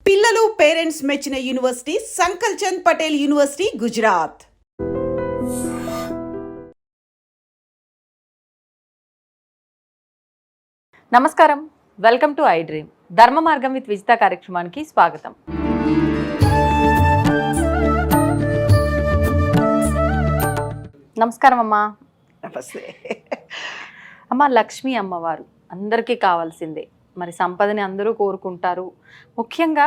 పిల్లలు పేరెంట్స్ మెచ్చిన university సంకల్ Chand Patel university Gujarat. నమస్కారం, వెల్కమ్ టు ఐ డ్రీమ్. ధర్మ మార్గం విత్ విజిత కార్యక్రమానికి స్వాగతం. నమస్కారం అమ్మా. నమస్తే అమ్మ, లక్ష్మీ అమ్మవారు అందరికీ కావాల్సిందే. మరి సంపదని అందరూ కోరుకుంటారు. ముఖ్యంగా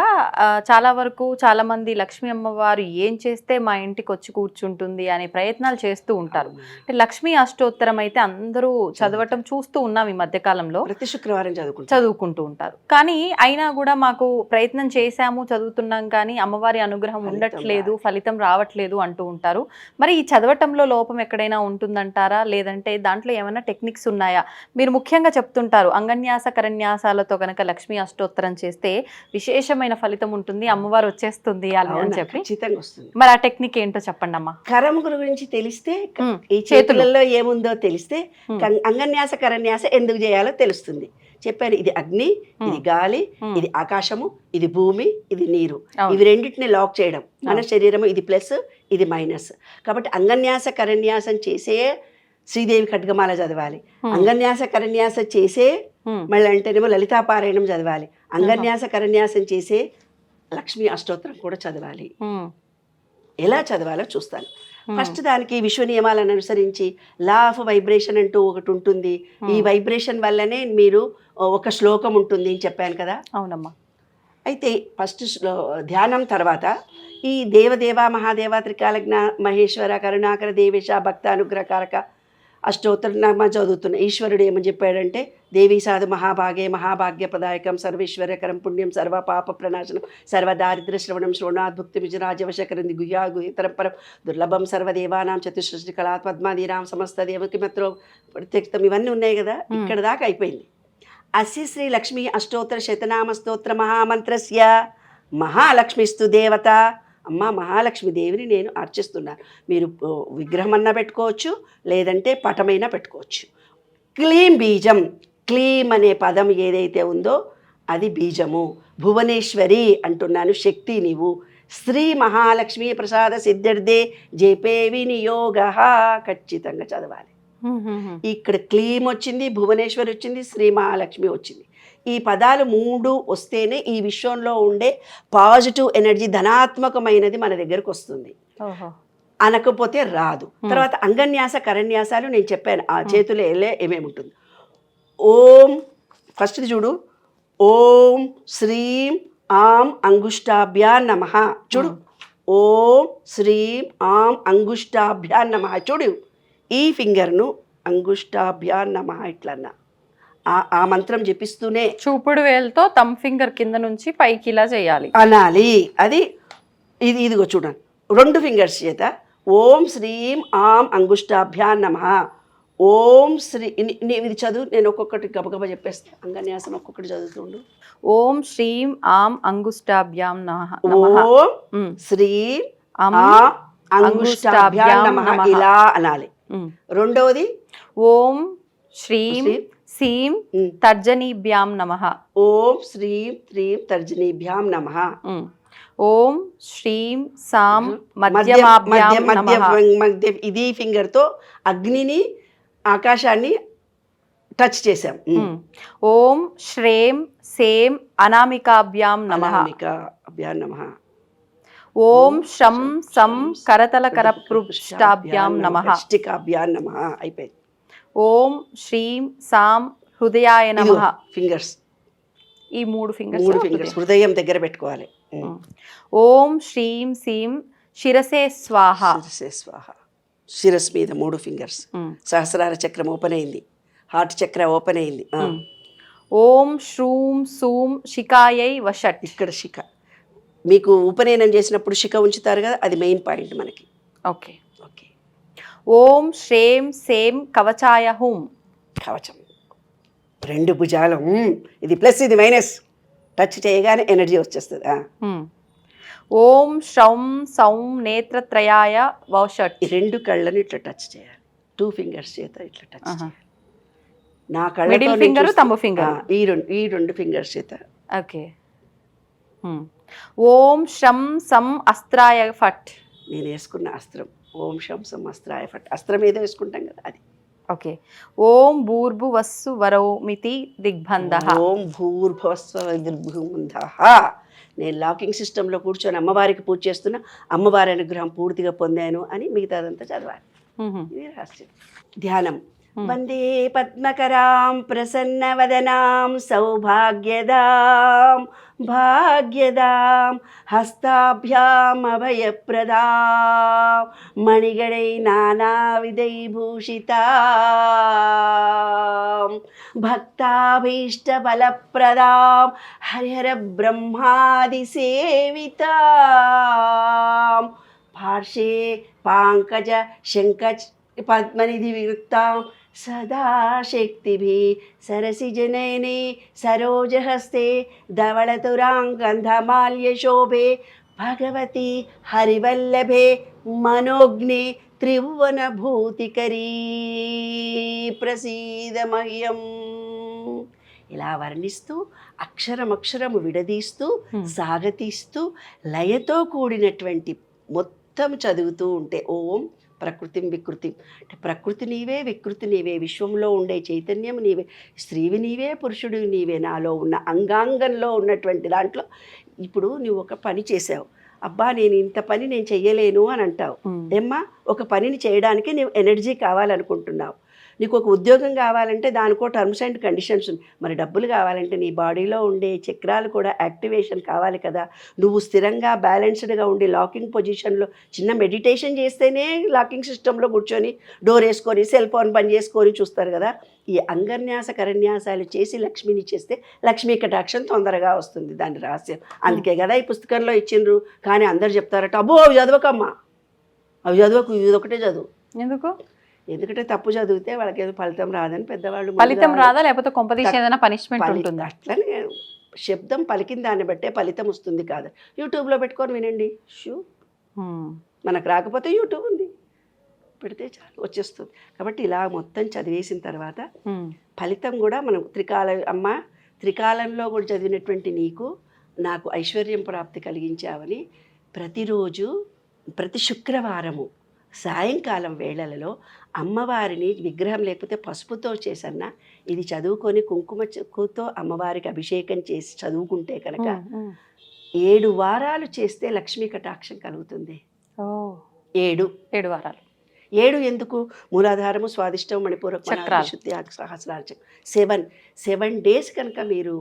చాలా వరకు చాలామంది లక్ష్మీ అమ్మవారు ఏం చేస్తే మా ఇంటికి వచ్చి కూర్చుంటుంది అనే ప్రయత్నాలు చేస్తూ ఉంటారు. అంటే లక్ష్మీ అష్టోత్తరం అయితే అందరూ చదవటం చూస్తూ ఉన్నాం ఈ మధ్యకాలంలో. ప్రతి శుక్రవారం చదువుకుంటూ ఉంటారు. కానీ అయినా కూడా మాకు ప్రయత్నం చేశాము, చదువుతున్నాం, కానీ అమ్మవారి అనుగ్రహం ఉండట్లేదు, ఫలితం రావట్లేదు అంటూ ఉంటారు. మరి ఈ చదవటంలో లోపం ఎక్కడైనా ఉంటుందంటారా, లేదంటే దాంట్లో ఏమైనా టెక్నిక్స్ ఉన్నాయా? మీరు ముఖ్యంగా చెప్తుంటారు అంగన్యాస కరన్యాసాలతో కనుక లక్ష్మీ అష్టోత్తరం చేస్తే విశేషమైన ఫలితం ఉంటుంది, అమ్మవారు వచ్చేస్తుంది అని చెప్పి. మరి ఆ టెక్నిక్ ఏంటో చెప్పండి అమ్మా. కరం గురించి తెలిస్తే, ఈ చేతులలో ఏముందో తెలిస్తే అంగన్యాస కరన్యాస ఎందుకు చేయాలో తెలుస్తుంది. చెప్పాను, ఇది అగ్ని, ఇది గాలి, ఇది ఆకాశము, ఇది భూమి, ఇది నీరు. ఇవి రెండింటిని లాక్ చేయడం మన శరీరము. ఇది ప్లస్, ఇది మైనస్. కాబట్టి అంగన్యాస కరన్యాసం చేసే శ్రీదేవి ఖడ్గమాల చదవాలి. అంగన్యాస కరన్యాస చేసే మళ్ళీ అంటేనేమో లలితాపారాయణం చదవాలి. అంగన్యాస కరన్యాసం చేసే లక్ష్మీ అష్టోత్తరం కూడా చదవాలి. ఎలా చదవాలో చూస్తాను. ఫస్ట్ దానికి విశ్వ నియమాలను అనుసరించి లా ఆఫ్ వైబ్రేషన్ అంటూ ఒకటి ఉంటుంది. ఈ వైబ్రేషన్ వల్లనే మీరు ఒక శ్లోకం ఉంటుంది అని చెప్పాను కదా. అవునమ్మా. అయితే ఫస్ట్ ధ్యానం తర్వాత ఈ దేవదేవ మహాదేవ త్రికాలజ్ఞ మహేశ్వర కరుణాకర దేవేశ భక్తానుగ్రహకారక అష్టోత్తరనామా చదువుతున్న ఈశ్వరుడు ఏమని చెప్పాడంటే, దేవీ సాధు మహాభాగే మహాభాగ్యప్రదాయకం సర్వేశ్వర్యకరం పుణ్యం సర్వ పాప ప్రణాశనం సర్వదారిద్ర శ్రవణం శ్రవణాద్భుక్తి విజరాజవశకరంది గుహ్యా గుహితరం పరం దుర్లభం సర్వదేవానాం చతుసృష్టి కళా పద్మాదీనాం సమస్త దేవకిమత్రో ప్రత్యక్షం. ఇవన్నీ ఉన్నాయి కదా. ఇక్కడ దాకా అయిపోయింది. అస్య శ్రీ లక్ష్మీ అష్టోత్తర శతనామ స్తోత్ర మహామంత్రస్య మహాలక్ష్మిస్తు దేవత. అమ్మ మహాలక్ష్మీదేవిని నేను అర్చిస్తున్నాను. మీరు విగ్రహం అన్నా పెట్టుకోవచ్చు, లేదంటే పటమైనా పెట్టుకోవచ్చు. క్లీం బీజం, క్లీం అనే పదం ఏదైతే ఉందో అది బీజము. భువనేశ్వరి అంటున్నాను, శక్తి నీవు. శ్రీ మహాలక్ష్మీ ప్రసాద సిద్ధ్యర్థే జపే వినియోగ. ఖచ్చితంగా చదవాలి. ఇక్కడ క్లీం వచ్చింది, భువనేశ్వరి వచ్చింది, శ్రీ మహాలక్ష్మి వచ్చింది. ఈ పదాలు మూడు వస్తేనే ఈ విశ్వంలో ఉండే పాజిటివ్ ఎనర్జీ ధనాత్మకమైనది మన దగ్గరకు వస్తుంది. అనకపోతే రాదు. తర్వాత అంగన్యాస కరన్యాసాలు నేను చెప్పాను. ఆ చేతులు ఏమేమి ఉంటుంది. ఓం ఫస్ట్ చూడు, ఓం శ్రీం ఆం అంగుష్టాభ్యా నమః. చూడు, ఓం శ్రీం ఆం అంగుష్టాభ్యా నమః. చూడు, ఈ ఫింగర్ను అంగుష్టాభ్యా నమః ఇట్లన్నా ఆ మంత్రం జపిస్తూనే చూపుడు వేలుతో తమ్ ఫింగర్ కింద నుంచి పైకి ఇలా చేయాలి అనాలి. అది ఇదిగో చూడండి, రెండు ఫింగర్స్ చేత ఓం శ్రీం ఆం అంగుష్టాభ్యాం నమః. ఓం శ్రీ ఇది చదువు, నేను ఒక్కొక్కటి గబగబా చెప్పేస్తాను. అంగన్యాసం ఒక్కొక్కటి చదువుతుండు. ఓం శ్రీం ఆం అంగుష్టాభ్యాం నమః. ఓం శ్రీం ఆం అంగుష్టాభ్యాం నమః ఇలా అనాలి. రెండవది ఓం శ్రీం సీం తర్జనీభ్యాం నమః. ఓం శ్రీం శ్రీం తర్జనీభ్యాం నమః. ఓం శ్రీం సాం మధ్యమాభ్యాం నమః. మధ్య ఇది ఫింగర్తో అగ్నిని ఆకాశాన్ని టచ్ చేసాం. ఓం శ్రేం సేం అనామికాభ్యాం నమః. అభ్యాం నమః. ఓం శం సం కరతల కరపృష్టాభ్యాం నమః. పృష్టికాభ్యాం నమః. అయిపోయింది. ఓం శ్రీం సాం హృదయాయ నమః. ఫింగర్స్, ఈ మూడు ఫింగర్స్ హృదయం దగ్గర పెట్టుకోవాలి. ఓం శ్రీం సీం శిరసే స్వాహ. స్వాహ. శిరస్ మీద మూడు ఫింగర్స్. సహస్రార చక్రం ఓపెన్ అయింది, హార్ట్ చక్ర ఓపెన్ అయింది. ఓం శ్రూం సూం శిఖాయై వషట్. ఇక్కడ శిఖ, మీకు ఉపనయనం చేసినప్పుడు శిఖ ఉంచుతారు కదా, అది మెయిన్ పాయింట్ మనకి. Okay okay. ఓం శ్రేం సేం కవచాయ హుం. కవచం, రెండు భుజాలు, ఇది ప్లస్ ఇది మైనస్. టచ్ చేయగానే ఎనర్జీ వచ్చేస్తుంది. ఓం శౌం సౌం నేత్రత్రయాయ వౌషట్. ఈ రెండు కళ్ళని ఇట్లా టచ్ చేయాలి, టూ ఫింగర్స్ చేత ఇట్లా టచ్ చేయాలి. నా కళ్ళ ఫింగర్ తంబు ఫింగర్ ఈ రెండు ఫింగర్స్ చేత. ఓకే. ఓం శం సం అస్త్రాయ ఫట్. నేను వేసుకున్న అస్త్రం ఓం శం సం అస్త్రాయ ఫట్. అస్త్రం ఏదో వేసుకుంటాం కదా అది. ఓకే. ఓం భూర్భువస్సు వరౌమితి దిగ్బంధః. ఓం భూర్భువస్సుః దిగ్బంధః. నేను లాకింగ్ సిస్టంలో కూర్చొని అమ్మవారికి పూజ చేస్తున్నా, అమ్మవారి అనుగ్రహం పూర్తిగా పొందాను అని మిగతాదంతా చదవాలి. ఇది రహస్యం. ధ్యానం. వందే పద్మకరాం ప్రసన్నవదనాం సౌభాగ్యదాం భాగ్యదాం హస్తాభ్యాం అభయప్రదాం మణిగణై నానావిధై భూషితాం భక్తాభీష్టఫలప్రదాం హరిహర బ్రహ్మాది సేవితాం పార్శ్వే పాంకజ శంఖ పద్మనిధి విరుక్తాం సదా శక్తిభిః సరసిజనయనే సరోజహస్తే ధవళతురాంగంధమాల్యశోభే భగవతి హరివల్లభే మనోజ్ఞే త్రిభువనభూతికరీ ప్రసీద మహ్యం. ఇలా వర్ణిస్తూ అక్షరమక్షరము విడదీస్తూ సాగతీస్తూ లయతో కూడినటువంటి మొత్తం చదువుతూ ఉంటే ఓం ప్రకృతిం వికృతిం అంటే ప్రకృతి నీవే వికృతి నీవే, విశ్వంలో ఉండే చైతన్యం నీవే, స్త్రీవి నీవే పురుషుడు నీవే, నాలో ఉన్న అంగాంగంలో ఉన్నటువంటి దాంట్లో ఇప్పుడు నువ్వు ఒక పని చేసావు, అబ్బా నేను ఇంత పని నేను చెయ్యలేను అని అంటావు. ఏమ్మా ఒక పనిని చేయడానికి నువ్వు ఎనర్జీ కావాలనుకుంటున్నావు, నీకు ఒక ఉద్యోగం కావాలంటే దానికో టర్మ్స్ అండ్ కండిషన్స్ ఉంది, మరి డబ్బులు కావాలంటే నీ బాడీలో ఉండే చక్రాలు కూడా యాక్టివేషన్ కావాలి కదా. నువ్వు స్థిరంగా బ్యాలెన్స్డ్గా ఉండి లాకింగ్ పొజిషన్లో చిన్న మెడిటేషన్ చేస్తేనే లాకింగ్ సిస్టంలో కూర్చొని డోర్ వేసుకొని సెల్ ఫోన్ బంద్ చేసుకొని చూస్తారు కదా. ఈ అంగన్యాస కరన్యాసాలు చేసి లక్ష్మిని చేస్తే లక్ష్మీ కటాక్షం తొందరగా వస్తుంది. దాని రహస్యం అందుకే కదా ఈ పుస్తకంలో ఇచ్చిండ్రు. కానీ అందరు చెప్తారట అబ్బో అవి చదవకమ్మా, అవి చదవకు, ఇది ఒకటే చదువు. ఎందుకంటే తప్పు చదివితే వాళ్ళకి ఏదో ఫలితం రాదని పెద్దవాళ్ళు. ఫలితం రాదా లేకపోతే కొంపదీసి ఏదైనా పనిష్మెంట్ ఉంటుందా? అట్లనే శబ్దం పలికిన దాన్ని బట్టే ఫలితం వస్తుంది కాదు. యూట్యూబ్లో పెట్టుకొని వినండి, మనకు రాకపోతే యూట్యూబ్ ఉంది, పెడితే చాలు వచ్చేస్తుంది. కాబట్టి ఇలా మొత్తం చదివేసిన తర్వాత ఫలితం కూడా మనం త్రికాలంలో కూడా చదివినటువంటి నీకు నాకు ఐశ్వర్యం ప్రాప్తి కలిగించావని ప్రతిరోజు ప్రతి శుక్రవారము సాయంకాలం వేళలలో అమ్మవారిని విగ్రహం లేకపోతే పసుపుతో చేసన్నా ఇది చదువుకొని కుంకుమతో అమ్మవారికి అభిషేకం చేసి చదువుకుంటే కనుక 7 వారాలు చేస్తే లక్ష్మీ కటాక్షం కలుగుతుంది. 7 వారాలు. 7 ఎందుకు? మూలాధారము, స్వాదిష్టం, మణిపూరక, శుద్ధి, సహస్రార్చం 7 డేస్ కనుక మీరు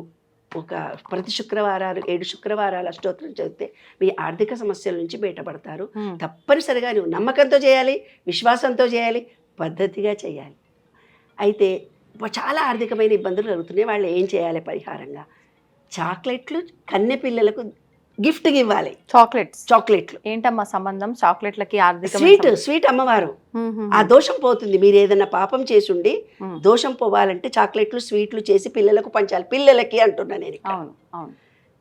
ఒక ప్రతి శుక్రవారాలు 7 శుక్రవారాలు అష్టోత్తరం చదివితే మీ ఆర్థిక సమస్యల నుంచి బయటపడతారు. తప్పనిసరిగా నువ్వు నమ్మకంతో చేయాలి, విశ్వాసంతో చేయాలి, పద్ధతిగా చేయాలి. అయితే చాలా ఆర్థికమైన ఇబ్బందులు కలుగుతున్నాయి. వాళ్ళు ఏం చేయాలి పరిహారంగా? చాక్లెట్లు కన్నె పిల్లలకు గిఫ్ట్గా ఇవ్వాలి. చాక్లెట్లు ఏంటమ్మా సంబంధం చాక్లెట్లకి? స్వీట్ అమ్మవారు ఆ దోషం పోతుంది. మీరు ఏదైనా పాపం చేసుండి దోషం పోవాలంటే చాక్లెట్లు స్వీట్లు చేసి పిల్లలకు పంచాలి. పిల్లలకి అంటున్నా నేను.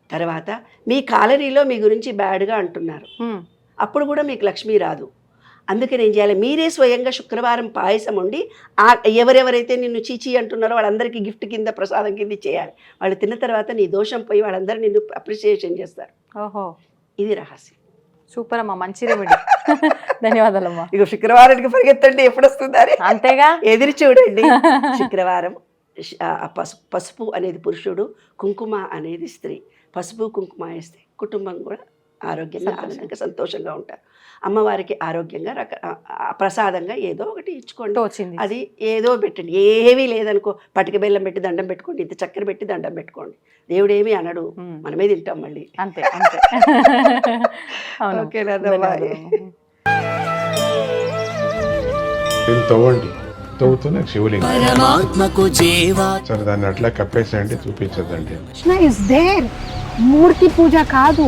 తర్వాత మీ కాలనీలో మీ గురించి బ్యాడ్గా అంటున్నారు, అప్పుడు కూడా మీకు లక్ష్మి రాదు. అందుకని ఏం చేయాలి? మీరే స్వయంగా శుక్రవారం పాయసం వండి ఎవరెవరైతే నిన్ను చీచీ అంటున్నారో వాళ్ళందరికీ గిఫ్ట్ కింద ప్రసాదం కింద చేయాలి. వాళ్ళు తిన్న తర్వాత నీ దోషం పోయి వాళ్ళందరూ నిన్ను అప్రిసియేషన్ చేస్తారు. ఓహో, ఇది రహస్యం. సూపర్ అమ్మా, మంచి రెమెడీ. ధన్యవాదాలమ్మా. ఇక శుక్రవారానికి పరిగెత్తండి, ఎప్పుడు వస్తుందని అంతేగా ఎదురు చూడండి. శుక్రవారం పసుపు అనేది పురుషుడు, కుంకుమ అనేది స్త్రీ. పసుపు కుంకుమ వేస్తే కుటుంబం కూడా ఆరోగ్యంగా ఆనందంగా సంతోషంగా ఉంటారు. అమ్మవారికి ఆరోగ్యంగా ప్రసాదంగా ఏదో ఒకటి ఇచ్చుకోండి. అది ఏదో పెట్టండి, ఏమీ లేదనుకో పటిక బెల్లం పెట్టి దండం పెట్టుకోండి, ఇంత చక్కెర పెట్టి దండం పెట్టుకోండి. దేవుడేమీ అనడు, మనమే తింటాం మళ్ళీ. అంతే. ఓకేనా? తవ్వండి, తవ్వుతున్న శివలింగం. సరే దాన్ని అట్లా కప్పేసేయండి, చూపించదండి. Krishna is there. మూర్తి పూజ కాదు,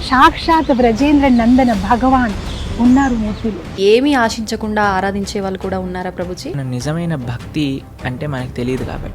సాక్షాత్ బ్రజేంద్ర నందన భగవాన్ ఉన్నారు మూర్తిలో. ఏమీ ఆశించకుండా ఆరాధించే వాళ్ళు కూడా ఉన్నారా ప్రభుజీ? నిజమైన భక్తి అంటే మనకు తెలియదు కాబట్టి